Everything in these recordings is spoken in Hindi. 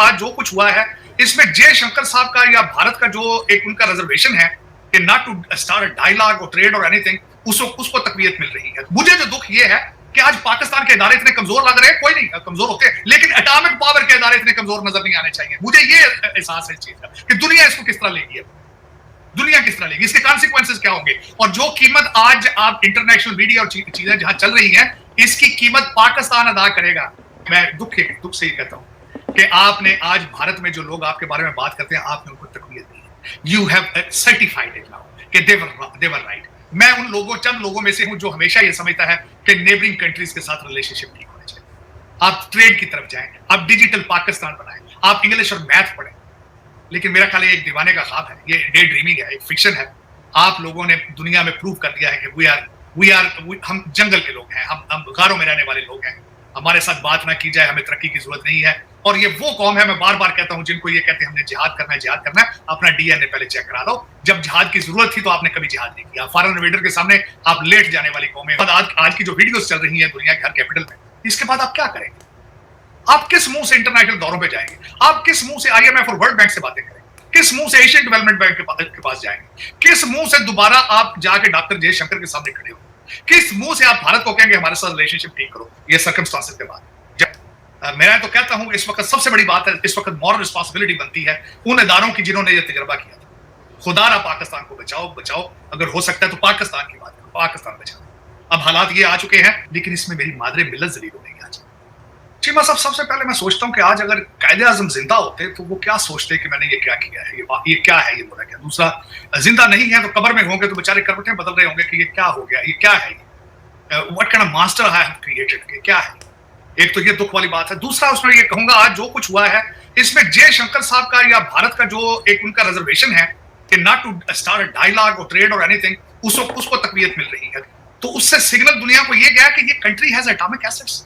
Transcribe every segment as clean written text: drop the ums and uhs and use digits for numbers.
आज जो कुछ हुआ है इसमें जयशंकर साहब का या भारत का जो एक उनका रिजर्वेशन है कि नॉट टू स्टार्ट डायलॉग और ट्रेड और एनीथिंग, उसको तकवीत मिल रही है। मुझे जो दुख ये है कि आज पाकिस्तान के इदारे इतने कमजोर लग रहे हैं, कोई नहीं कमजोर होते, लेकिन एटॉमिक पावर के इदारे इतने कमजोर नजर नहीं आने चाहिए। मुझे ये एहसास है इस चीज का कि दुनिया इसको किस तरह लेगी, दुनिया किस तरह लेगी, इसके कॉन्सिक्वेंसेस क्या होंगे। और जो कीमत आज आप इंटरनेशनल मीडिया और चीजें जहां चल रही हैं, इसकी कीमत पाकिस्तान अदा करेगा। मैं दुख से ही कहता हूं कि आपने आज भारत में जो लोग आपके बारे में बात करते हैं, आपने उनको तकवीत दी है। You have certified it now कि देवर राइट। मैं उन चंद लोगों में से हूं जो हमेशा यह समझता है कि नेबरिंग कंट्रीज के साथ रिलेशनशिप ठीक होने चाहिए। आप ट्रेड की तरफ जाएं, आप डिजिटल पाकिस्तान बनाएं, आप इंग्लिश और मैथ पढ़ें। लेकिन मेरा ख्याल एक दीवाने का ख्वाब है, ये डे ड्रीमिंग है, एक फिक्शन है। आप लोगों ने दुनिया में प्रूव कर दिया है कि हम जंगल के लोग हैं, हम गारों में रहने वाले लोग हैं। हमारे साथ बात ना की जाए, हमें तरक्की की जरूरत नहीं है। और ये वो कौम है, मैं बार बार कहता हूं, जिनको ये कहते हैं हमने जिहाद करना है, अपना डीएनए पहले चेक करा लो। जब जिहाद की जरूरत थी तो आपने कभी जिहाद नहीं किया। फॉरेन इन्वेडर के सामने आप लेट जाने वाली कौम है। आज की जो वीडियोस चल रही है दुनिया के हर कैपिटल में, इसके बाद आप क्या करेंगे? आप किस मुंह से इंटरनेशनल दौरों पे जाएंगे? आप किस मुंह से आईएमएफ और वर्ल्ड बैंक से बातें करेंगे? किस मुंह से एशियन डेवलपमेंट बैंक के पास जाएंगे? किस मुंह से दोबारा आप जाके डॉक्टर जयशंकर के सामने खड़े हो? किस मुंह से आप भारत को कहेंगे हमारे साथ रिलेशनशिप ठीक करो? ये सर्कमस्टांसेस के बाद मैं तो कहता हूं इस वक्त सबसे बड़ी बात है, इस वक्त मॉरल रिस्पांसिबिलिटी बनती है उन इदारों की जिन्होंने ये तजर्बा किया था। खुदारा पाकिस्तान को बचाओ, अगर हो सकता है तो पाकिस्तान की बात करो, पाकिस्तान बचाओ। अब हालात ये आ चुके हैं, लेकिन इसमें मेरी मादरे मिल्लत जलील हो गई आज। चीमा साहब, सबसे पहले मैं सोचता हूं कि आज अगर कायदे आजम जिंदा होते तो वो क्या सोचते कि मैंने ये क्या किया है, ये क्या है, ये बोला क्या। दूसरा, जिंदा नहीं है तो कब्र में होंगे तो बेचारे करवटें बदल रहे होंगे कि ये क्या हो गया, ये क्या है, what kind of master I have created, क्या है। एक तो ये दुख वाली बात है। दूसरा, उसमें ये कहूंगा आज जो कुछ हुआ है इसमें जयशंकर साहब का या भारत का जो एक उनका रिजर्वेशन है कि नॉट टू स्टार्ट डायलॉग और ट्रेड और एनीथिंग, उसको तकवीत मिल रही है। तो उससे सिग्नल दुनिया को ये गया कि ये कंट्री हैज एटॉमिक एसेट्स।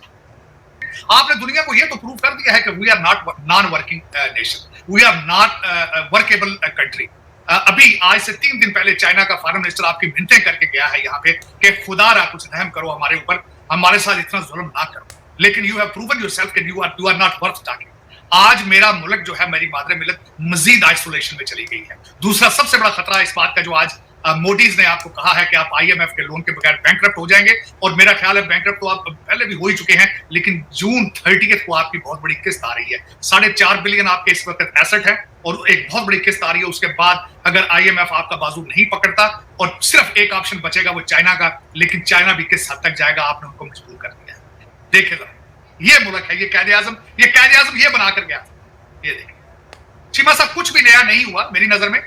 आपने दुनिया को ये तो प्रूव कर दिया है कि we are not non working nation, we are not workable country. अभी आज से 3 दिन पहले चाइना का फॉरेन मिनिस्टर आपकी मिन्नतें करके गया है यहाँ पे कि खुदारा कुछ रहम करो हमारे ऊपर, हमारे साथ इतना जुल्म ना करो। लेकिन यू हैव प्रूवन योरसेल्फ कि you are not worth talking. आज मेरा मुल्क जो है, मेरी मादरे मिल्लत मजीद आइसोलेशन में चली गई है। दूसरा सबसे बड़ा खतरा इस बात का जो आज मोदीज ने आपको कहा है कि आप आईएमएफ के लोन के बगैर बैंकरप्ट हो जाएंगे। और मेरा ख्याल है बैंकरप्ट तो आप पहले भी हो ही चुके हैं, लेकिन जून 30 को आपकी बहुत बड़ी किस्त आ रही है। 4.5 बिलियन आपके इस वक्त एसेट है और एक बहुत बड़ी किस्त आ रही है। उसके बाद अगर आईएमएफ आपका बाजू नहीं पकड़ता और सिर्फ एक ऑप्शन बचेगा वो चाइना का, लेकिन चाइना भी किस हद तक जाएगा, आपने उनको मजबूर कर दिया है। देखेगा ये मुल्क है, ये कायदे आजम ये बनाकर गया था। ये देखिए चीमा साहब, कुछ भी नया नहीं हुआ मेरी नजर में,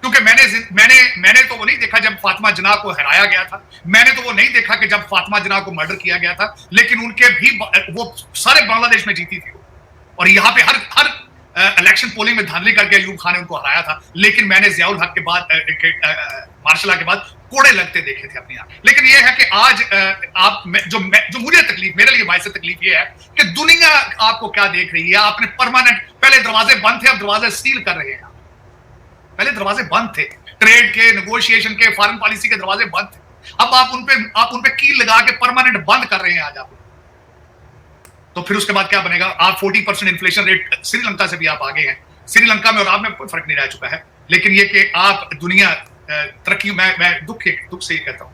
क्योंकि मैंने तो वो नहीं देखा जब फातिमा जिन्ना को हराया गया था। मैंने तो वो नहीं देखा कि जब फातिमा जिन्ना को मर्डर किया गया था। लेकिन उनके भी वो सारे बांग्लादेश में जीती थी और यहाँ पे हर इलेक्शन पोलिंग में धांधली करके अयूब खान ने उनको हराया था। लेकिन मैंने जियाउल हक के बाद मार्शल के बाद कोड़े लगते देखे थे अपनी आंख। लेकिन ये है कि आज जो मुझे तकलीफ, मेरे लिए बायसे तकलीफ ये है कि दुनिया आपको क्या देख रही है। आपने परमानेंट, पहले दरवाजे बंद थे, अब दरवाजे सील कर रहे हैं। पहले दरवाजे बंद थे, ट्रेड के, नेगोशिएशन के, फॉरेन पॉलिसी के दरवाजे बंद थे। अब आप उन पे कील लगा के परमानेंट बंद कर रहे हैं आज आप। तो फिर उसके बाद क्या बनेगा? आप 40% इन्फ्लेशन रेट, श्रीलंका से भी आप आगे हैं। श्रीलंका में और आप में कोई फर्क नहीं रह चुका है। लेकिन ये कि आप दुनिया तरक्की, मैं दुख से ही कहता हूं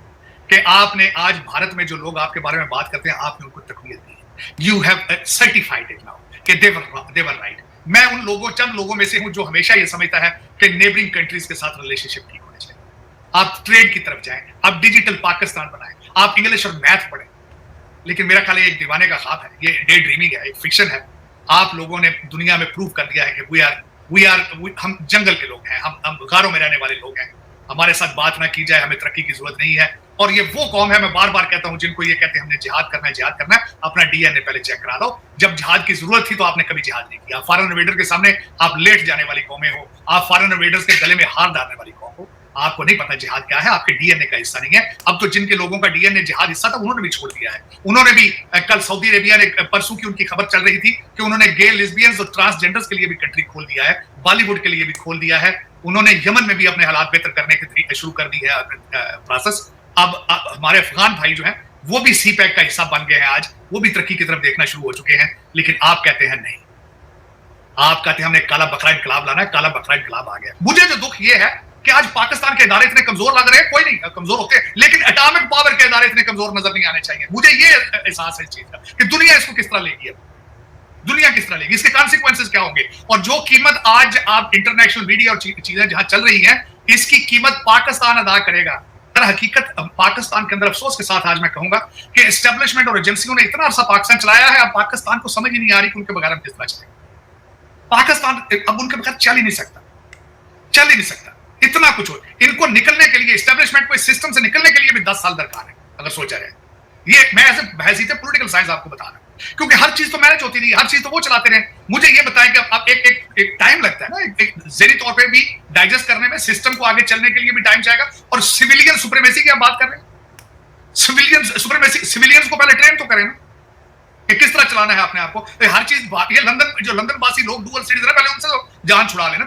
कि आपने आज भारत में जो लोग आपके बारे में बात करते हैं, आपने उनको तकवीत दी है। You have certified it now कि देवर राइट। मैं उन चंद लोगों में से हूं जो हमेशा यह समझता है कि नेबरिंग कंट्रीज के साथ रिलेशनशिप ठीक होने चाहिए। आप ट्रेड की तरफ जाएं, आप डिजिटल पाकिस्तान बनाएं, आप इंग्लिश और मैथ पढ़ें। लेकिन मेरा ख्याल एक दीवाने का ख्वाब है, ये डे ड्रीमिंग है, एक फिक्शन है। आप लोगों ने दुनिया में प्रूव कर दिया है कि हम जंगल के लोग हैं, हम गारों में रहने वाले लोग हैं। हमारे साथ बात ना की जाए, हमें तरक्की की जरूरत नहीं है। और ये वो कौम है, मैं बार बार कहता हूं, जिनको ये कहते हैं हमने जिहाद करना है, अपना डीएनए पहले चेक करा लो। जब जिहाद की जरूरत थी तो आपने कभी जिहाद नहीं किया। फॉरेन इन्वेडर के सामने आप लेट जाने वाली कौमें हो, आप फॉरेन इन्वेडर्स के गले में हार डालने वाली कौम हो। आपको नहीं पता जिहाद क्या है, आपके डीएनए का हिस्सा नहीं है। अब तो जिनके लोगों का डीएनए जिहाद हिस्सा था, उन्होंने भी छोड़ दिया है। उन्होंने भी कल सऊदी अरेबिया ने, परसों की उनकी खबर चल रही थी कि उन्होंने गे, लेस्बियंस और ट्रांसजेंडर्स के लिए भी कंट्री खोल दिया है, बॉलीवुड के लिए भी खोल दिया है। उन्होंने यमन में भी अपने हालात बेहतर करने के तरीके शुरू कर दी है प्रोसेस। अब हमारे अफगान भाई जो हैं वो भी सीपैक का हिस्सा बन गए हैं। आज वो भी तरक्की की तरफ देखना शुरू हो चुके हैं। लेकिन आप कहते हैं नहीं, आप कहते हैं हमने काला बकरा इनकलाब लाना है, काला बकरा इनकलाब आ गया। मुझे जो दुख ये है कि आज पाकिस्तान के इदारे इतने कमजोर लग रहे हैं, कोई नहीं कमजोर होते, लेकिन एटॉमिक पावर के इदारे इतने कमजोर नजर नहीं आने चाहिए। मुझे ये एहसास है इस चीज का कि दुनिया इसको किस तरह लेगी, दुनिया किस तरह लेगी, इसके कॉन्सिक्वेंसेस क्या होंगे। और जो कीमत आज आप इंटरनेशनल मीडिया और चीजें जहां चल रही हैं, इसकी कीमत पाकिस्तान अदा करेगा। दर हकीकत पाकिस्तान के अंदर अफसोस के साथ आज मैं कहूंगा कि एस्टेब्लिशमेंट और एजेंसियों ने इतना अरसा पाकिस्तान चलाया है, अब पाकिस्तान को समझ ही नहीं आ रही कि उनके बगैर हम किस तरह चलेंगे। पाकिस्तान अब उनके बगैर चल ही नहीं सकता, चल ही नहीं सकता। इतना कुछ हो, इनको निकलने के लिए, एस्टेब्लिशमेंट को इस सिस्टम से निकलने के लिए भी 10 साल दरकार है अगर सोचा जाए। ये मैं ऐसे हैसियत पॉलिटिकल साइंस आपको बता रहा हूं, क्योंकि हर चीज तो मैनेज होती नहीं, हर चीज तो वो चलाते रहे। मुझे ये बताएं कि अब एक टाइम लगता है ना, एक ज़हनी तौर पे भी डाइजेस्ट करने में, सिस्टम को आगे चलने के लिए भी टाइम जाएगा। और सिविलियन सुप्रीमेसी की आप बात कर रहे हैं, सिविलियन सुप्रीमेसी, सिविलियंस को पहले ट्रेन तो करें ना कि किस तरह चलाना है अपने आप को। हर चीज, ये लंदन वासी लोग डुअल सिटीजन है, पहले उनसे जान छुड़ा लेना।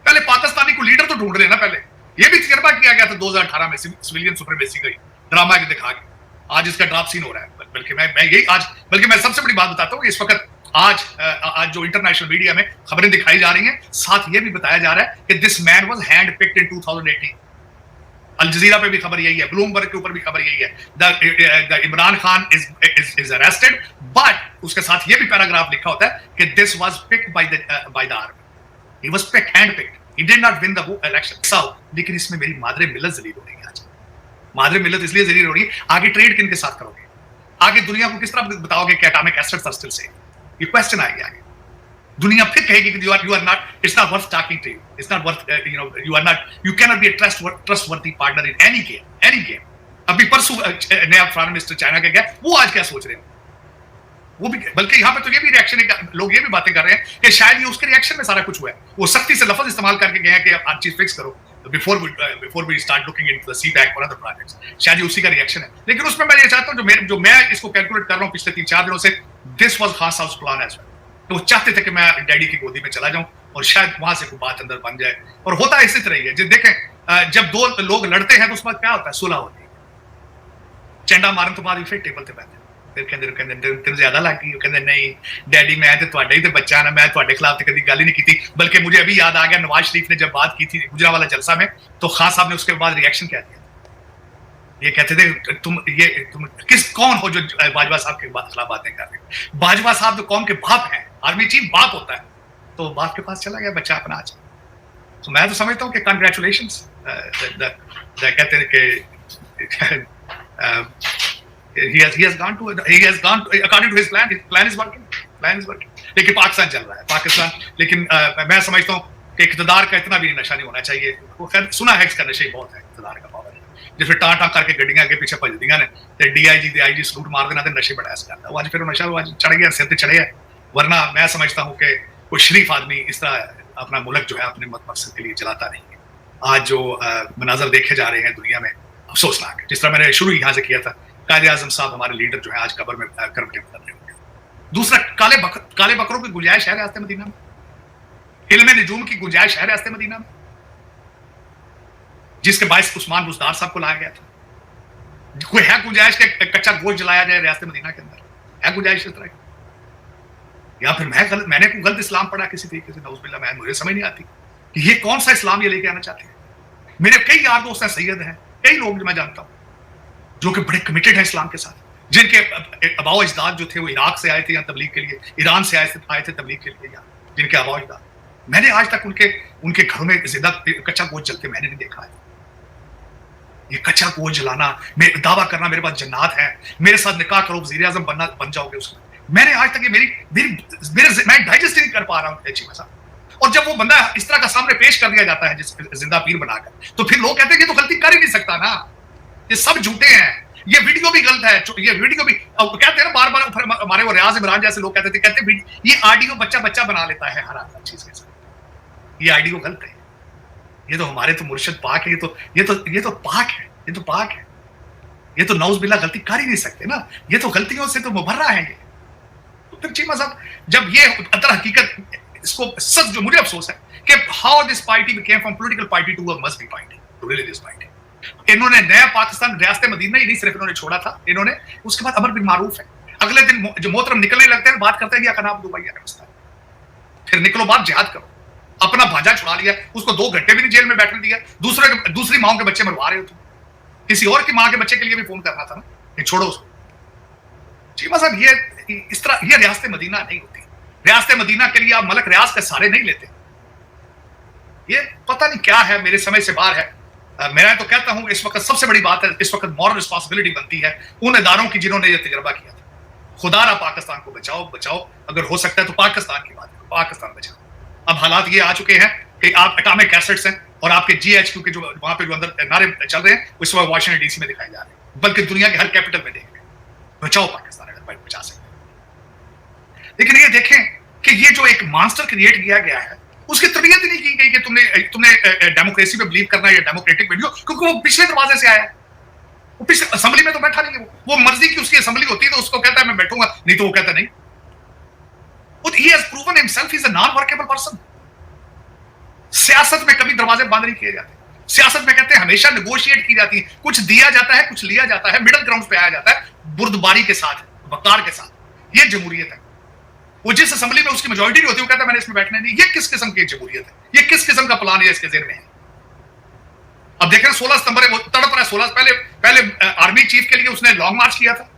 पहले पाकिस्तानी को लीडर तो ढूंढ लेना। पहले ये भी तजर्बा किया गया था 2018 में सिविलियन सुप्रीमेसी का ड्रामा के दिखा के। आज इसका ड्रॉप सीन हो रहा है। बल्कि मैं सबसे बड़ी बात बताता हूँ, इस वक्त आज जो इंटरनेशनल मीडिया में खबरें दिखाई जा रही हैं, साथ ये भी बताया जा रहा है कि this man was hand picked in 2018। अल जजीरा पे भी खबर यही है, ब्लूमबर्ग के ऊपर भी खबर यही है, the Imran Khan is arrested, but उसके साथ ये भी पैराग्राफ लिखा होता है कि this was picked by the army, he was picked, hand picked, he did not win the election. लेकिन इसमें मेरी मादरे मिल्लत जलील हो रही है। आज मादरे मिल्लत इसलिए जलील हो रही है, आगे ट्रेड किन के साथ करोगे, आगे दुनिया को किस तरह बताओगे कि atomic assets are still safe. ये क्वेश्चन आएगा आगे, दुनिया फिर कहेगी कि you are not, it's not worth talking to you, it's not worth you cannot be a trustworthy partner in any game। अभी परसों नया प्राइम मिनिस्टर चाइना के गया, वो आज क्या सोच रहे हैं, वो भी, बल्कि यहाँ पे तो ये भी रिएक्शन है, लोग ये भी बातें कर रहे हैं कि शायद ये उसके रिएक्शन में सारा कुछ हुआ है। वो सख्ती से लफ्ज इस्तेमाल करके गए हैं कि आप चीज फिक्स करो before we start looking into the CPEC और अदर प्रोजेक्ट्स। शायद ये उसी का रिएक्शन है। लेकिन उसमें मैं ये चाहता हूँ, जो मैं इसको कैलकुलेट कर रहा हूँ पिछले 3-4 दिनों से, दिस वाज खान साहब प्लान एज वेल। तो वो चाहते थे कि मैं डैडी की गोदी में चला जाऊं और शायद वहां से कोई बात अंदर बन जाए। और होता इसी तरह ही है, देखें जब दो लोग लड़ते हैं तो उस वक्त क्या होता है, सुलह होती है। चंडा मारन तो बाद फिर टेबल पे बैठे, फिर कहते तेरे ज्यादा लग गई, कहते नहीं डैडी मैं तो तुहाडा ही तो बच्चा ना, मैं तुहाडे खिलाफ तो कभी गल ही नहीं की थी। बल्कि मुझे अभी याद आ गया, नवाज शरीफ ने जब बात की थी गुजरावाला जलसा में, तो खान साहब ने उसके बाद रिएक्शन क्या दिया, ये कहते थे तुम कौन हो जो बाजवा साहब के खिलाफ बातें कर रहे हो। बाजवा साहब तो कौम के बाप हैं, आर्मी चीफ बाप होता है, तो बाप के पास चला गया बच्चा अपना। आज तो मैं तो समझता हूँ कि कंग्रेचुलेशंस, कहते हैं कि he has gone to according to his plan, his plan is working। लेकिन पाकिस्तान चल रहा है, पाकिस्तान, लेकिन मैं समझता हूँ कि इक़्तिदार का इतना भी नशा नहीं होना चाहिए। वो खैर सुना है इसका नशा ही बहुत है, इक़्तिदार का पावर जिस टाँ टाँ करके गड्डियां अगे पीछे भजदियां ने ते डीआईजी ते आईजी सलूट मार देना ते नशे बड़ा ऐसा करता। वो आज फिर नशा आज चढ़ गया, सिर पे चढ़ गया। वरना मैं समझता हूँ कि कोई शरीफ आदमी इस तरह अपना मुल्क जो है अपने मकसद के लिए चलाता नहीं है। आज जो मनाजर देखे जा रहे हैं दुनिया में, अफसोसनाक है। जिस तरह मैंने शुरू यहाँ से किया था, कायदे आजम साहब हमारे लीडर जो है आज कब्र में करवटें बदल रहे होंगे। दूसरा, काले बकरों की गुंजाइश है रास्ते मदीना में, इल्म नजूम की गुंजाइश है रास्ते मदीना में, जिसके बायस उस्मान बुज़दार साहब को लाया गया था। कोई है गुंजाइश के कच्चा गोश्त जलाया जाए रास्ते मदीना के अंदर, है गुंजाइश इस तरह की? या फिर मैंने कोई गलत इस्लाम पढ़ा किसी तरीके से, नऊज़ुबिल्लाह, मुझे समझ नहीं आती कि ये कौन सा इस्लाम ये लेके आना चाहते हैं। मेरे कई यार दोस्त हैं, सैयद हैं, कई लोग जो मैं जानता हूं जो कि बड़े कमिटेड हैं इस्लाम के साथ, जिनके अबाव अजदाद जो थे वो इराक से आए थे या तबलीग के लिए, ईरान से आए थे तबलीग के लिए, या जिनके अबाव अजदाद, मैंने आज तक उनके घरों में जिंदा कच्चा गोश्त जलते मैंने नहीं देखा है। ये कच्चा गोश्त जलाना, दावा करना मेरे पास जन्नत है, मेरे साथ निकाह करो, वज़ीर आज़म बन जाओगे उसमें, मैंने आज तक ये मैं डाइजेस्ट नहीं कर पा रहा हूँ अच्छी मसा। और जब वो बंदा इस तरह का सामने पेश कर दिया जाता है जिंदा पीर बनाकर, तो फिर लोग कहते हैं कि तो गलती कर ही नहीं सकता ना, ये सब झूठे हैं, ये वीडियो भी गलत है, ये वीडियो भी कहते हैं ना बार बार। हमारे वो रियाज इमरान जैसे लोग कहते ये ऑडियो बच्चा बना लेता है हर चीज के साथ, ये ऑडियो गलत है, ये तो हमारे तो मुर्शिद पाक है, ये तो पाक है, ये तो पाक है, ये तो नौज बिल्ला गलती कर ही नहीं सकते ना, ये तो गलतियों से तो मुबर्रा है ये। तो फिर चीमा साहब जब ये अंदर हकीकत, इसको सच जो मुझे अफसोस है कि how this party became from political party to a मजहबी पार्टी टू रिलीजियस पार्टी। इन्होंने नया पाकिस्तान रियासत मदीना ही नहीं सिर्फ इन्होंने छोड़ा था, इन्होंने उसके बाद अमर बिन मारूफ है, अगले दिन जो मोहतरम निकलने लगते हैं बात करते हैं या कनाब दुबई है, फिर निकलो बाहर, जिहाद करो। अपना भांजा छुड़ा लिया, उसको 2 घंटे भी नहीं जेल में बैठने दिया, दूसरी माओ के बच्चे मरवा रहे हो तुम। किसी और की मां के बच्चे के लिए भी फोन करना था ना, नहीं छोड़ो उसको। चीमा साहब, ये इस तरह ये रियासत मदीना नहीं होती। रियासत मदीना के लिए आप मलक रियाज के सारे नहीं लेते। ये पता नहीं क्या है, मेरे समझ से बाहर है। मैं तो कहता हूं इस वक्त सबसे बड़ी बात है, इस वक्त मॉरल रिस्पॉन्सिबिलिटी बनती है उन इदारों की जिन्होंने ये तजर्बा किया था। खुदारा पाकिस्तान को बचाओ, बचाओ, अगर हो सकता है तो पाकिस्तान की बात करो, पाकिस्तान बचाओ। अब हालात ये आ चुके हैं कि आप एटॉमिक एसेट्स हैं और आपके जीएचक्यू के जो वहां पे जो अंदर नारे चल रहे हैं इस वक्त वाशिंगटन डीसी में दिखाए जा रहे हैं, बल्कि दुनिया के हर कैपिटल में देख रहे हैं। बचाओ पाकिस्तान अगर भाई बचा सकते हैं। लेकिन ये देखें कि ये जो एक मॉन्स्टर क्रिएट किया गया है उसकी तरबियत ही नहीं की गई कि तुमने डेमोक्रेसी पे बिलीव करना है या डेमोक्रेटिक वीडियो, क्योंकि वो पिछले दरवाजे से आया है। वो पिछले असेंबली में तो बैठा नहीं है, वो मर्जी की उसकी असेंबली होती है तो उसको कहता है मैं बैठूंगा, नहीं तो वो कहता नहीं। He has proven himself is a non-workable person. सियासत में कभी दरवाजे बंद नहीं किए जाते। सियासत में कहते हैं हमेशा नेगोशिएट की जाती है, कुछ दिया जाता है, कुछ लिया जाता है, मिडिल ग्राउंड पे आया जाता है, बुर्दबारी के साथ, वकार के साथ। ये जमहूरियत है। वो जिस असेंबली में उसकी मेजॉरिटी नहीं होती वो कहता है मैंने इसमें बैठना नहीं। ये किस किस्म की जमहूरियत है? ये किस किस्म का प्लान है इसके ज़हन में है? अब देख रहे 16 सितंबर है, वो तड़प रहा है। 16 पहले आर्मी चीफ के लिए उसने लॉन्ग मार्च किया था,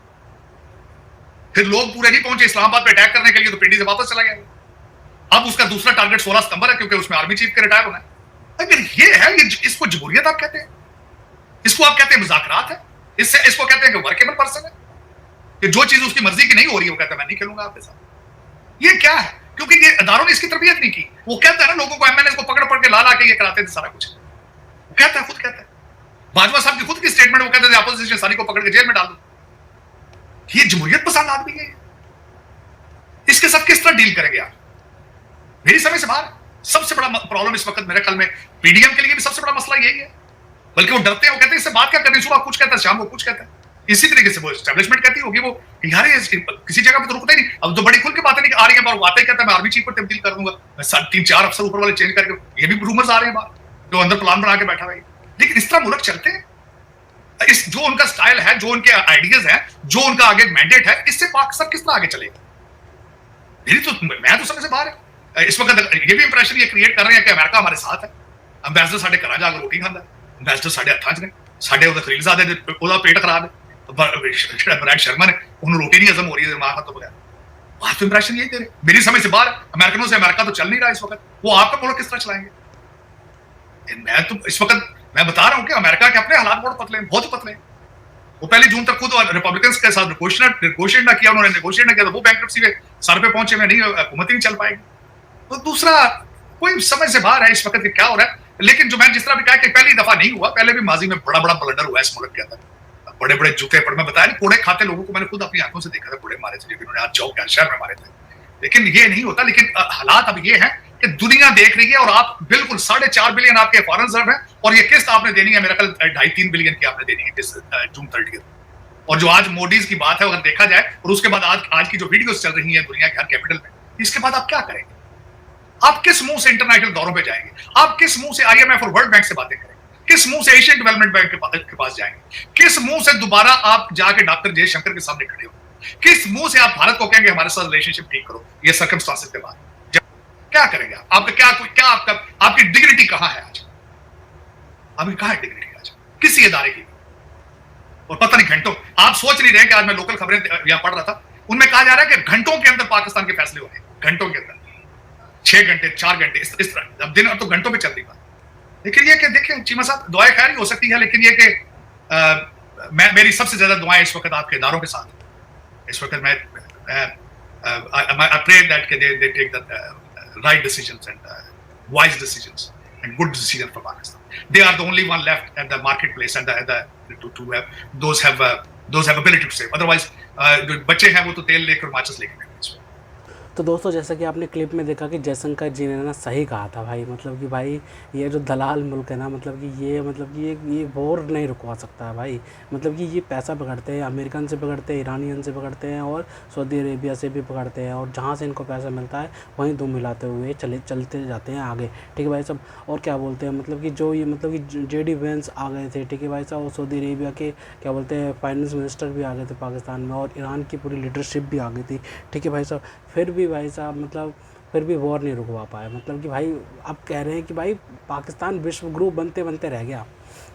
फिर लोग पूरे नहीं पहुंचे इस्लामाबाद पे अटैक करने के लिए तो पिंडी से वापस चला गया। अब उसका दूसरा टारगेट 16 सितंबर है क्योंकि उसमें आर्मी चीफ के रिटायर होना है। अगर ये है, ये इसको जमहूरियत आप कहते हैं? इसको आप कहते हैं मुज़ाकरात है? इसको कहते हैं कि वर्केबल पर्सन है कि जो चीज उसकी मर्जी की नहीं हो रही है वो कहता है मैं नहीं खेलूंगा आपके साथ। ये क्या है? क्योंकि ये अदारों ने इसकी तरबियत नहीं की। वो कहता है ना लोगों को, एमएलए को पकड़ के ला के ये कराते थे सारा कुछ। वो कहता है, खुद कहता है, बाजवा साहब की खुद की स्टेटमेंट, वो कहते थे अपोजिशन सारी को पकड़ के जेल में डाल दो। ये जमहूरियत पसंद आदमी है। इसके साथ किस तरह डील करेंगे आप? मेरी समझ से बाहर। सबसे बड़ा प्रॉब्लम इस वक्त मेरे ख्याल में पीडीएम के लिए भी सबसे बड़ा मसला यही है। बल्कि वो डरते हैं, वो कहते हैं इससे बात क्या करनी, सुबह कुछ कहता है शाम को कुछ कहता है। इसी तरीके से वो एस्टैब्लिशमेंट कहती होगी वो यार किसी जगह पे तो रुकता ही नहीं। अब तो बड़ी खुल के बातें नहीं आ रही है, वो आता ही कहता है मैं आर्मी चीफ को तब्दील कर दूंगा, 3-4 अफसर ऊपर वाले चेंज करके। ये भी रूमर्स आ रहे हैं बाहर, जो अंदर प्लान बना के बैठा है। लेकिन इस तरह मुल्क चलते हैं। इस जो उनका स्टाइल है, जो उनके आइडियाज है, जो उनका आगे मैंडेट है, इससे पाकिस्तान किस तरह आगे चलेगा? मैं तो समझ से बाहर है। इस वक्त ये भी इंप्रेशन ये क्रिएट कर रहे हैं कि अमेरिका हमारे साथ है, अंबेसडर साडे घर जाकर रोटी खाता है, अंबेसडर साडे हत्थां च ने, साडे उहदे खलीलजादे दे ओहदा पेट खराब है, ब्रैड शर्मा ने उन्होंने रोटी नहीं हजम हो रही है दिमाग तो बगैर। बात तो इंप्रेशन यही दे रहे। मेरी समझ से बाहर अमेरिकनों से अमेरिका तो चल नहीं रहा इस वक्त। वो आपका मुल्क किस तरह चलाएंगे? मैं तो इस वक्त मैं बता रहा हूं कि अमेरिका के अपने हालात बहुत पतले हैं, बहुत पतले हैं। वो पहले जून तक खुद रिपब्लिकन्स के साथ नेगोशिएट ना किया, उन्होंने नेगोशिएट ना किया तो वो बैंक्रप्सी में सर पे पहुंचे में नहीं, हुकूमत ही नहीं चल पाएगी। तो दूसरा कोई समझ से बाहर है इस वक्त क्या हो रहा है। लेकिन जो मैं जिस तरह भी कहा कि पहली दफा नहीं हुआ, पहले भी माजी में बड़ा बड़ा ब्लंडर हुआ इस मुल्क के अंदर। बड़े बड़े जूते पर मैं बताया नहीं, कोड़े खाते लोगों को मैंने खुद अपनी आंखों से देखा था, कोड़े मारे थे जिन्होंने आज चौक के शहर में मारे थे। लेकिन ये नहीं होता। लेकिन हालात अब ये है कि दुनिया देख रही है और आप बिल्कुल 4.5 बिलियन आपके फॉरेन रिजर्व है और ये किस्त आपने देनी है मेरा कल 2.5-3 बिलियन की आपने देनी है जून 30। और जो आज मोडीज की बात है अगर देखा जाए और उसके बाद आज की जो वीडियोस चल रही है दुनिया के हर कैपिटल में, इसके बाद आप क्या करेंगे? आप किस मुंह से इंटरनेशनल दौरों पे जाएंगे? आप किस मुंह से आईएमएफ और वर्ल्ड बैंक से बातें करेंगे? किस मुंह से एशियन डेवलपमेंट बैंक के पास जाएंगे? किस मुंह से दोबारा आप जाके डॉक्टर जयशंकर के सामने खड़े हो? किस मुंह से आप भारत को कहेंगे हमारे साथ रिलेशनशिप ठीक करो ये सर्कमस्टांसेस के बाद? क्या करेंगे आप? आपकी डिग्निटी कहां है आज? आपकी कहां है डिग्निटी आज किसी इदारे की? और पता नहीं घंटों, आप सोच नहीं रहे कि आज मैं लोकल खबरें यहां पढ़ रहा था, उनमें कहा जा रहा है कि घंटों के अंदर पाकिस्तान के फैसले हो रहे हैं। घंटों के अंदर 6 घंटे 4 घंटे इस तरह। अब दिन अब तो घंटों पे चल रही बात। लेकिन ये कि देखें चीमा साहब, दुआएं खैर ही हो सकती है, लेकिन ये कि मेरी सबसे ज्यादा दुआएं इस वक्त आपके इदारों के साथ। इस वक्त मैं I pray that they take the right decisions and wise decisions and good decisions for Pakistan. They are the only one left at the marketplace and to have those have ability to save. Otherwise, जो बच्चे हैं वो तो तेल लेकर माचिस लेकर। तो दोस्तों जैसा कि आपने क्लिप में देखा कि जयशंकर जी ने ना सही कहा था भाई, मतलब कि भाई ये जो दलाल मुल्क है ना, मतलब कि ये वॉर नहीं रुकवा सकता है भाई। मतलब कि ये पैसा पकड़ते हैं, अमेरिकन से पकड़ते हैं, ईरानियन से पकड़ते हैं और सऊदी अरेबिया से भी पकड़ते हैं, और जहाँ से इनको पैसा मिलता है वहीं दुम मिलाते हुए चलते जाते हैं आगे। ठीक है भाई साहब। और क्या बोलते हैं, मतलब कि जो ये मतलब कि JD वेंस आ गए थे, ठीक है भाई साहब, और सऊदी अरेबिया के क्या बोलते हैं फाइनेंस मिनिस्टर भी आ गए थे पाकिस्तान में, और ईरान की पूरी लीडरशिप भी आ गई थी। ठीक है भाई साहब। फिर भी भाई साहब मतलब फिर भी वॉर नहीं रुकवा पाए। मतलब कि भाई अब कह रहे हैं कि भाई पाकिस्तान विश्व गुरु बनते बनते रह गया।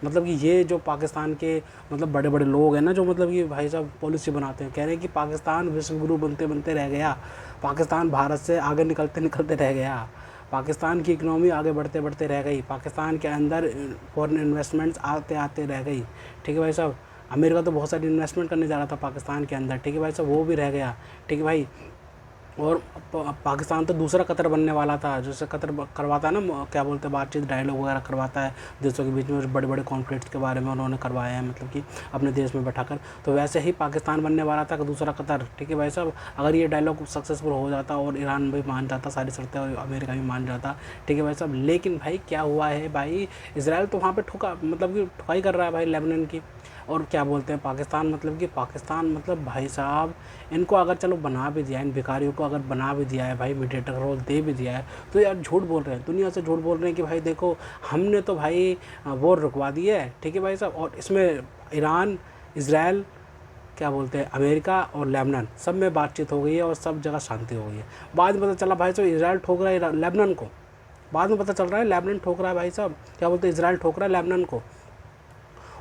मतलब कि ये जो पाकिस्तान के मतलब बड़े बड़े लोग हैं ना, जो मतलब कि भाई साहब पॉलिसी बनाते हैं, कह रहे हैं कि पाकिस्तान विश्व गुरु बनते बनते रह गया, पाकिस्तान भारत से आगे निकलते निकलते रह गया, पाकिस्तान की इकनॉमी आगे बढ़ते बढ़ते रह गई, पाकिस्तान के अंदर फॉरेन इन्वेस्टमेंट्स आते आते रह गई। ठीक है भाई साहब, अमेरिका तो बहुत सारी इन्वेस्टमेंट करने जा रहा था पाकिस्तान के अंदर। ठीक है भाई साहब, वो भी रह गया। ठीक है भाई, और पाकिस्तान तो दूसरा कतर बनने वाला था, जैसे कतर करवाता है ना, क्या बोलते हैं, बातचीत डायलॉग वगैरह करवाता है देशों के बीच में, बड़े बड़े कॉन्फ्लिक्ट्स के बारे में उन्होंने करवाया है, मतलब कि अपने देश में बैठाकर। तो वैसे ही पाकिस्तान बनने वाला था दूसरा कतर। ठीक है भाई साहब, अगर ये डायलॉग सक्सेसफुल हो जाता और ईरान भी मान जाता सारी शर्तें, और अमेरिका भी मान जाता। ठीक है भाई साहब, लेकिन भाई क्या हुआ है भाई, इसराइल तो वहाँ पर ठुका, मतलब कि ठुकाई कर रहा है भाई लेबनान की। और क्या बोलते हैं पाकिस्तान, मतलब कि पाकिस्तान मतलब भाई साहब, इनको अगर चलो बना भी दिया, इन भिखारियों को अगर बना भी दिया है भाई, मीडिएटर का रोल दे भी दिया है, तो यार झूठ बोल रहे हैं, दुनिया से झूठ बोल रहे हैं कि भाई देखो हमने तो भाई वॉर रुकवा दी है। ठीक है भाई साहब, और इसमें ईरान, इसराइल, क्या बोलते हैं अमेरिका और लेबनान, सब में बातचीत हो गई है और सब जगह शांति हो गई है। बाद में पता चला भाई साहब इसराइल ठोक रहा है लेबनान को, बाद में पता चल रहा है लेबनान ठोक रहा है भाई साहब, क्या बोलते हैं इसराइल ठोक रहा है लेबनान को।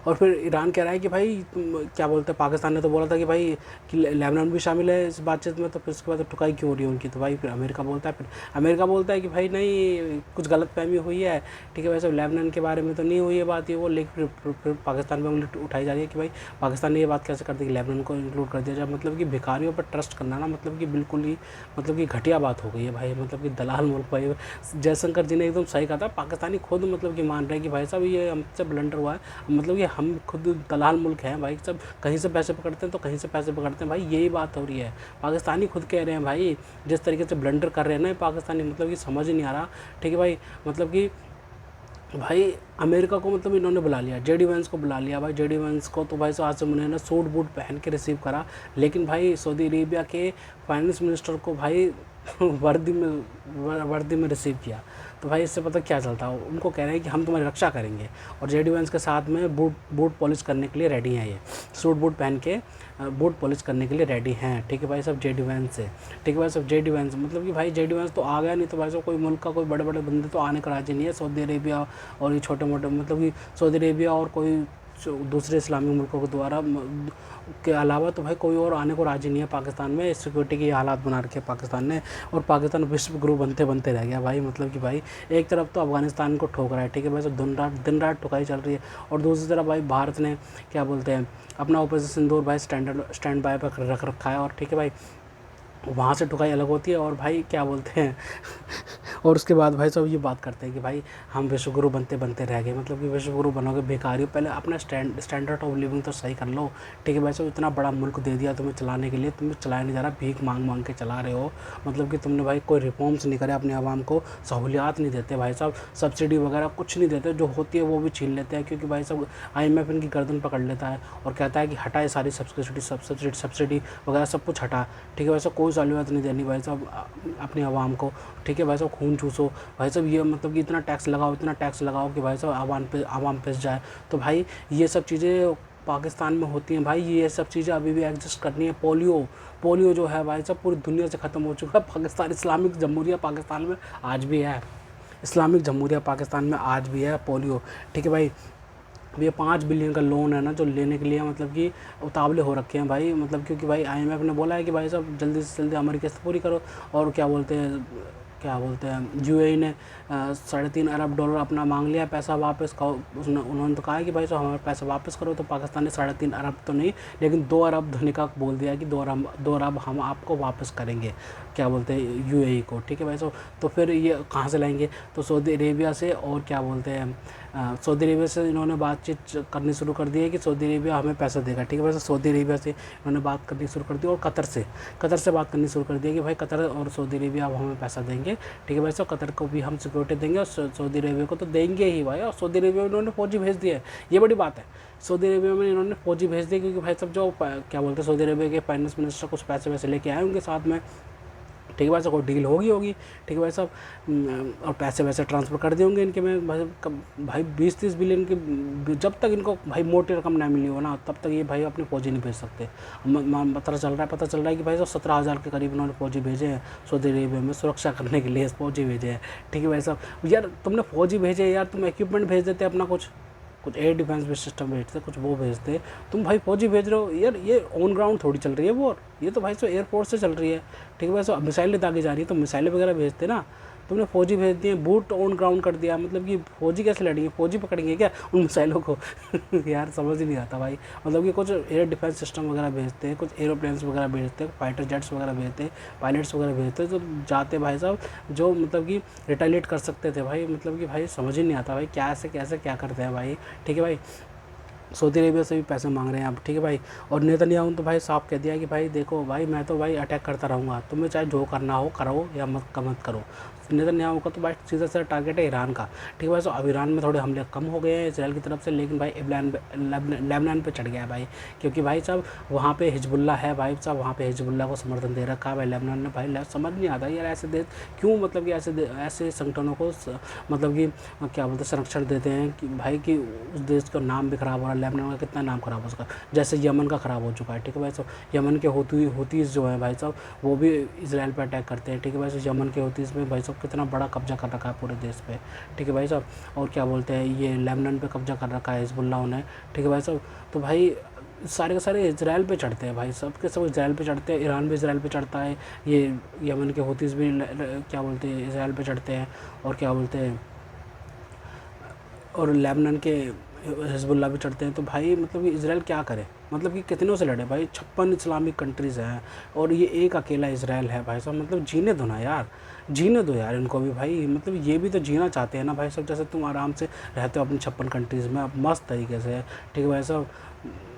और फिर ईरान कह रहा है कि भाई क्या बोलते हैं, पाकिस्तान ने तो बोला था कि भाई कि लेबनान भी शामिल है इस बातचीत में, तो फिर उसके बाद तो टुकाई क्यों हो रही है उनकी। तो भाई फिर अमेरिका बोलता है, फिर अमेरिका बोलता है कि भाई नहीं, कुछ गलतफहमी हुई है। ठीक है, वैसे लेबनान के बारे में तो नहीं हुई है बात ये वो, लेकिन फिर पाकिस्तान में उंगली उठाई जा रही है कि भाई पाकिस्तान ने ये बात कैसे कर दी कि लेबनान को इंक्लूड कर दिया जाए। मतलब कि भिखारियों पर ट्रस्ट करना ना, मतलब कि बिल्कुल ही मतलब कि घटिया बात हो गई है भाई, मतलब कि दलाल मुल्क भाई। जयशंकर जी ने एकदम सही कहा था, पाकिस्तानी खुद मतलब कि मान रहे हैं कि भाई साहब ये हमसे ब्लंडर हुआ है, मतलब कि हम खुद दलाल मुल्क हैं भाई, सब कहीं से पैसे पकड़ते हैं तो कहीं से पैसे पकड़ते हैं भाई, यही बात हो रही है। पाकिस्तानी खुद कह रहे हैं भाई, जिस तरीके से ब्लंडर कर रहे हैं ना पाकिस्तानी, मतलब कि समझ ही नहीं आ रहा। ठीक है भाई, मतलब कि भाई अमेरिका को मतलब इन्होंने बुला लिया, जेडी वेंस को बुला लिया भाई, जेडी वेंस को तो भाई आज से उन्होंने सूट बूट पहन के रिसीव करा, लेकिन भाई सऊदी अरेबिया के फाइनेंस मिनिस्टर को भाई वर्दी में रिसीव किया। तो भाई इससे पता क्या चलता है, उनको कह रहे हैं कि हम तुम्हारी रक्षा करेंगे, और जेडी वेंस के साथ में बूट पॉलिश करने के लिए रेडी हैं, ये सूट बूट पहन के बूट पॉलिश करने के लिए रेडी हैं। ठीक है भाई साहब, जेडी वेंस से। ठीक है भाई साहब, जेडी वेंस मतलब कि भाई जेडी वेंस तो आ गया, नहीं तो भाई साहब कोई मुल्क का कोई बड़े बड़े बंदे तो आने का राजी नहीं है, सऊदी अरेबिया और ये छोटे मोटे, मतलब कि सऊदी अरेबिया और कोई दूसरे इस्लामी मुल्कों के द्वारा के अलावा तो भाई कोई और आने को राजी नहीं है पाकिस्तान में। सिक्योरिटी की हालात बना रखे पाकिस्तान ने, और पाकिस्तान विश्व गुरु बनते बनते रह गया भाई। मतलब कि भाई एक तरफ तो अफगानिस्तान को ठोक रहा है, ठीक है भाई, सब दिन रात ठुकाई चल रही है, और दूसरी तरफ भाई भारत ने क्या बोलते हैं अपना ऑपरेशन सिंदूर भाई स्टैंड बाय पर रख रखा है, और ठीक है भाई वहाँ से ठुकाई अलग होती है, और भाई क्या बोलते हैं और उसके बाद भाई सब ये बात करते हैं कि भाई हम विश्वगुरु बनते बनते रह गए। मतलब कि विश्वगुरु बनोगे भिखारी, पहले अपना स्टैंडर्ड ऑफ लिविंग तो सही कर लो। ठीक है भाई साहब, इतना बड़ा मुल्क दे दिया तुम्हें चलाने के लिए, तुम्हें चलाया नहीं जा रहा, भीख मांग मांग के चला रहे हो। मतलब कि तुमने भाई कोई रिफॉर्म्स नहीं करे, अपने आवाम को सहूलियात नहीं देते भाई साहब, सब्सिडी वगैरह कुछ नहीं देते, जो होती है वो भी छीन लेते हैं, क्योंकि भाई साहब IMF इनकी गर्दन पकड़ लेता है और कहता है कि हटाए सारी सब्सिडी वगैरह सब कुछ हटा। ठीक है भाई साहब, कोई सहूलियत नहीं देनी भाई साहब अपने आवाम को। ठीक है भाई साहब, खून चूसो भाई साहब, ये मतलब कि इतना टैक्स लगाओ कि भाई साहब आवाम पिस जाए। तो भाई ये सब चीज़ें पाकिस्तान में होती हैं भाई, ये सब चीज़ें अभी भी एग्जिस्ट करनी है। पोलियो जो है भाई साहब पूरी दुनिया से ख़त्म हो चुका है। पाकिस्तान इस्लामिक जमहूरिया पाकिस्तान में आज भी है, इस्लामिक जमहूरिया पाकिस्तान में आज भी है पोलियो। ठीक है भाई, ये 5 बिलियन का लोन है ना जो लेने के लिए मतलब कि उतावले हो रखे हैं भाई, मतलब क्योंकि भाई IMF ने बोला है कि भाई साहब जल्दी से जल्दी हमारी किस्त पूरी करो। और क्या बोलते हैं UAE ने $3.5 अरब अपना मांग लिया पैसा वापस का। उन्होंने तो कहा है कि भाई साहब हमारा पैसा वापस करो, तो पाकिस्तान ने 3.5 अरब तो नहीं, लेकिन 2 अरब धोने का बोल दिया कि 2 अरब हम आपको वापस करेंगे, क्या बोलते हैं UAE को। ठीक है भाई साहब, तो फिर ये कहाँ से लाएंगे, तो सऊदी अरेबिया से, और क्या बोलते हैं सऊदी अरेबिया से इन्होंने बातचीत करनी शुरू कर दी है कि सऊदी अरेबिया हमें पैसा देगा। ठीक है भाई, सऊदी अरेबिया से इन्होंने बात करनी शुरू कर दी, और कतर से बात करनी शुरू कर दी है कि भाई कतर और सऊदी अरेबिया अब हमें पैसा देंगे। ठीक है भाई साहब, कतर को भी हम सिक्योरिटी देंगे और सऊदी अरेबिया को तो देंगे ही भाई। और सऊदी अरेबिया में इन्होंने फौजी भेज दिया है, ये बड़ी बात है। सऊदी अरेबिया में इन्होंने फौजी भेज दिया, क्योंकि भाई साहब जो क्या बोलते हैं सऊदी अरेबिया के फाइनेंस मिनिस्टर कुछ पैसे वैसे लेके आए उनके साथ में, ठीक है भाई साहब, कोई डील होगी, ठीक है भाई साहब। और पैसे वैसे ट्रांसफ़र कर दिए होंगे इनके में भाई 20-30 बिलियन के, जब तक इनको भाई मोटी रकम ना मिली हो ना, तब तक ये भाई अपने फौजी नहीं भेज सकते। पता चल रहा है कि भाई साहब 17,000 के करीब इन्होंने फौजी भेजे हैं सऊदी अरेबिया में सुरक्षा करने के लिए, फौजी भेजे हैं, ठीक है भाई साहब। यार तुमने फौजी भेजे यार, तुम इक्विपमेंट भेज देते अपना, कुछ एयर डिफेंस भी सिस्टम भेजते, कुछ वो भेजते, तुम भाई फौजी भेज रहे हो यार। ये ऑन ग्राउंड थोड़ी चल रही है वो, ये तो भाई सो एयरफोर्स से चल रही है, ठीक है भाई सो मिसाइलें दागी जा रही है तो मिसाइलें वगैरह भेजते ना। तुमने फौजी भेज दिए, बूट ऑन ग्राउंड कर दिया, मतलब कि फौजी कैसे लड़ेंगे, फौजी पकड़ेंगे क्या उन मिसाइलों को यार समझ ही नहीं आता भाई। मतलब कि कुछ एयर डिफेंस सिस्टम वगैरह भेजते हैं, कुछ एरोप्लेन्स वगैरह भेजते हैं, फाइटर जेट्स वगैरह भेजते हैं, पायलट्स वगैरह भेजते हैं, तो जाते भाई साहब जो मतलब कि रिटेलिएट कर सकते थे भाई। मतलब कि भाई समझ ही नहीं आता भाई क्या ऐसे कैसे क्या करते हैं भाई, ठीक है भाई। सऊदी अरेबिया से भी पैसे मांग रहे हैं आप, ठीक है भाई। और नेतन्याहू तो भाई साफ कह दिया कि भाई देखो भाई मैं तो भाई अटैक करता रहूँगा, तुम्हें चाहे जो करना हो करो या मत करो। नेतन्याहू का तो भाई सीधा सीधा टारगेट है ईरान का, ठीक है भाई। तो अब ईरान में थोड़े हमले कम हो गए हैं इसराइल की तरफ से, लेकिन भाई लेबनान पे चढ़ गया है भाई, क्योंकि भाई साहब वहाँ पे हिजबुल्ला है भाई साहब, वहाँ पे हिजबुल्ला को समर्थन दे रखा है भाई लेबनान ने भाई। समझ नहीं आता यार ऐसे देश क्यों, मतलब कि ऐसे संगठनों को मतलब कि क्या बोलते हैं संरक्षण देते हैं कि भाई कि उस देश का नाम भी ख़राब हो रहा है। लेबनान का कितना नाम ख़राब हो सका, जैसे यमन का ख़राब हो चुका है, ठीक है भाई साहब। यमन के हुतीज़ जो है भाई साहब वो भी इसराइल पर अटैक करते हैं, ठीक है भाई साहब। यमन के हुतीज़ में भाई साहब कितना बड़ा कब्जा कर रखा है पूरे देश पे, ठीक है भाई साहब। और क्या बोलते हैं ये लेबनान पे कब्जा कर रखा है हिजबुल्लाह ने, ठीक है भाई साहब। तो भाई सारे के सारे इसराइल पे चढ़ते हैं भाई, सब के सब इसराइल पे चढ़ते हैं, ईरान भी इसराइल पे चढ़ता है, ये यमन के हुतीज़ भी क्या बोलते हैं इसराइल पे चढ़ते हैं, और क्या बोलते हैं और लेबनान के हिजबुल्लाह भी चढ़ते हैं। तो भाई मतलब कि इसराइल क्या करे, मतलब कि कितनों से लड़े भाई, 56 इस्लामिक कंट्रीज़ हैं और ये एक अकेला इसराइल है भाई साहब। मतलब जीने दो ना यार, जीने दो यार इनको भी भाई, मतलब ये भी तो जीना चाहते हैं ना भाई साहब। जैसे तुम आराम से रहते हो अपनी 56 कंट्रीज़ में मस्त तरीके से, ठीक है भाई साहब।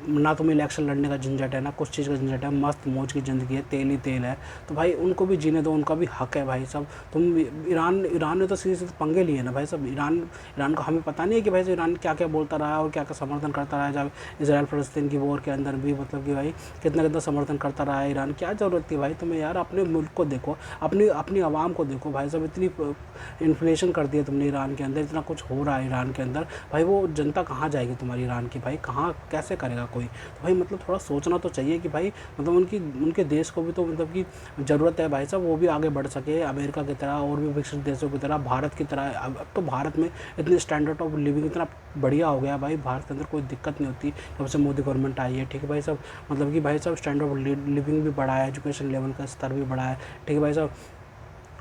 ना तुम्हें इलेक्शन लड़ने का झंझट है, ना कुछ चीज़ का झंझट है, मस्त मौज की ज़िंदगी है, तेल ही तेल है। तो भाई उनको भी जीने दो, उनका भी हक है भाई साहब। तुम ईरान ने तो सीधे सीधे पंगे लिए ना भाई साहब। ईरान को हमें पता नहीं है कि भाई ईरान क्या क्या बोलता रहा है और क्या क्या समर्थन करता रहा है, जब इसराइल फ़लस्तीन की वॉर के अंदर भी मतलब कि भाई कितना कितना समर्थन करता रहा है ईरान। क्या ज़रूरत थी भाई तुम्हें यार, अपने मुल्क को देखो, अपनी आवाम को देखो भाई साहब। इतनी इन्फ्लेशन कर दिया तुमने ईरान के अंदर, इतना कुछ हो रहा है ईरान के अंदर भाई, वो जनता कहाँ जाएगी तुम्हारी ईरान की भाई, कहाँ कैसे करेगा कोई। तो भाई मतलब थोड़ा सोचना तो चाहिए कि भाई मतलब उनके देश को भी तो मतलब कि ज़रूरत है भाई साहब, वो भी आगे बढ़ सके अमेरिका की तरह और भी विकसित देशों की तरह, भारत की तरह। अब तो भारत में इतनी स्टैंडर्ड ऑफ लिविंग इतना बढ़िया हो गया भाई, भारत के अंदर कोई दिक्कत नहीं होती जब से मोदी गवर्नमेंट आई है, ठीक है भाई साहब। मतलब कि भाई साहब स्टैंडर्ड ऑफ लिविंग भी बढ़ा है, एजुकेशन लेवल का स्तर भी बढ़ा है, ठीक है भाई साहब।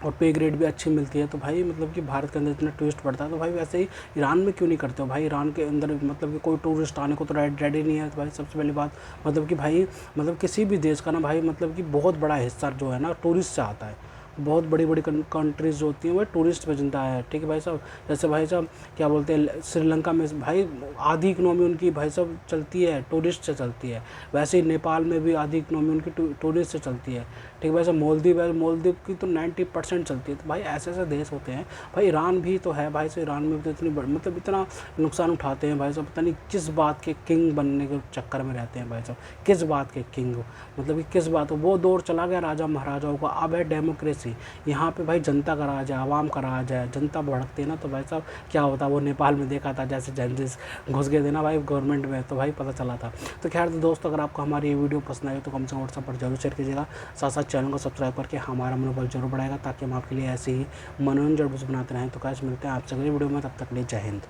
और पे ग्रेड भी अच्छी मिलती है। तो भाई मतलब कि भारत के अंदर इतना टूरिस्ट बढ़ता है, तो भाई वैसे ही ईरान में क्यों नहीं करते हो भाई। ईरान के अंदर मतलब कि कोई टूरिस्ट आने को तो रेडी नहीं है। तो भाई सबसे पहली बात मतलब कि भाई मतलब किसी भी देश का ना भाई मतलब कि बहुत बड़ा हिस्सा जो है ना टूरिस्ट से आता है। बहुत बड़ी बड़ी कंट्रीज़ जो होती हैं वो टूरिस्ट पे जिंदा है, ठीक है भाई साहब। जैसे भाई साहब क्या बोलते हैं श्रीलंका में भाई आधी इकनॉमी उनकी भाई साहब चलती है टूरिस्ट से चलती है, वैसे ही नेपाल में भी आधी इकनॉमी उनकी टूरिस्ट से चलती है, ठीक है भाई साहब। मालदीव की तो 90% चलती है। तो भाई ऐसे ऐसे देश होते हैं भाई, ईरान भी तो है भाई साहब। ईरान में भी तो इतनी मतलब इतना नुकसान उठाते हैं भाई साहब, पता नहीं किस बात के किंग बनने के चक्कर में रहते हैं भाई साहब, किस बात के किंग, मतलब कि किस बात। वो दौर चला गया राजा महाराजाओं का, अब है डेमोक्रेसी। यहाँ पे भाई जनता का राज है, आवाम का राज है। जनता भड़कती है ना तो भाई साहब क्या होता है, वो नेपाल में देखा था जैसे जर्नलिस्ट घुस गए थे ना भाई गवर्नमेंट में, तो भाई पता चला था। तो खैर तो दोस्तों अगर आपको हमारी ये वीडियो पसंद आई तो कम से कम व्हाट्सएप पर जरूर शेयर कीजिएगा, साथ साथ चैनल को सब्सक्राइब करके हमारा मनोबल जरूर बढ़ाएगा, ताकि हम आपके लिए ऐसे ही मनोरंजन बनाते रहें। तो कैसे मिलते हैं आपसे अगली वीडियो में, तब तक के लिए जय हिंद।